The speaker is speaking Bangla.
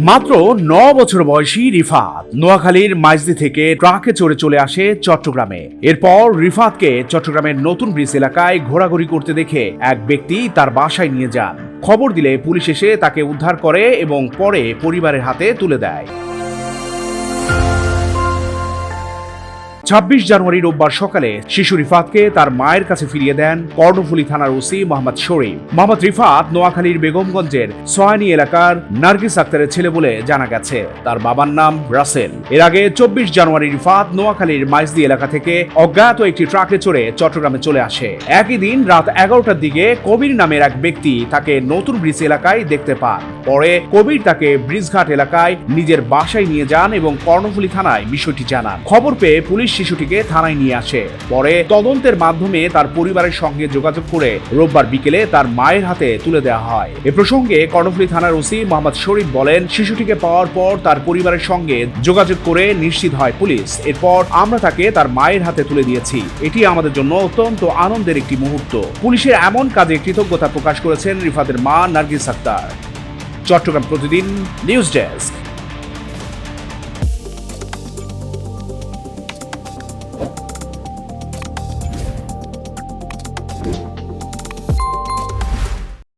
মাত্র 9 বছর বয়সী রিফাত নোয়াখালীর মাইজদি থেকে ট্রাকে চড়ে চলে আসে চট্টগ্রামে। এরপর রিফাতকে চট্টগ্রামের নতুন ব্রিজ এলাকায় ঘোরাঘুরি করতে দেখে এক ব্যক্তি তার বাসায় নিয়ে যান। খবর দিলে পুলিশ এসে তাকে উদ্ধার করে এবং পরে পরিবারের হাতে তুলে দেয়। 26 জানুয়ারি রোববার সকালে শিশু রিফাতকে তার মায়ের কাছে ফিরিয়ে দেন কর্ণফুলী থানার ওসি মোহাম্মদ শরীফ। মোহাম্মদ রিফাত নোয়াখালীর বেগমগঞ্জের সয়ানি এলাকার নার্গিস আক্তারের ছেলে বলে জানা গেছে। তার বাবার নাম রাসেল। এর আগে 24 জানুয়ারি রিফাত নোয়াখালীর মাইজদি এলাকা থেকে অজ্ঞাত একটি ট্রাকে চড়ে চট্টগ্রামে চলে আসে। একই দিন রাত 11টার দিকে কবির নামের এক ব্যক্তি তাকে নতুন ব্রিজ এলাকায় দেখতে পান। পরে কবির তাকে ব্রিজঘাট এলাকায় নিজের বাসায় নিয়ে যান এবং কর্ণফুলী থানায় বিষয়টি জানান। খবর পেয়ে পুলিশ শিশুটিকে থানায় নিয়ে আসে। পরে তদন্তের মাধ্যমে তার পরিবারের সঙ্গে যোগাযোগ করে রোববার বিকেলে তার মায়ের হাতে তুলে দেওয়া হয়। এ প্রসঙ্গে কর্ণফুলী থানার ওসি মোহাম্মদ শরীফ বলেন, শিশুটিকে পাওয়ার পর তার পরিবারের সঙ্গে যোগাযোগ করে নিশ্চিত হয় পুলিশ। এরপর আমরা তাকে তার মায়ের হাতে তুলে দিয়েছি। এটি আমাদের জন্য অত্যন্ত আনন্দের একটি মুহূর্ত। পুলিশের এমন কাজে কৃতজ্ঞতা প্রকাশ করেছেন রিফাতের মা নার্গিস আক্তার। চট্টগ্রাম প্রতিদিন নিউজ ডেস্ক।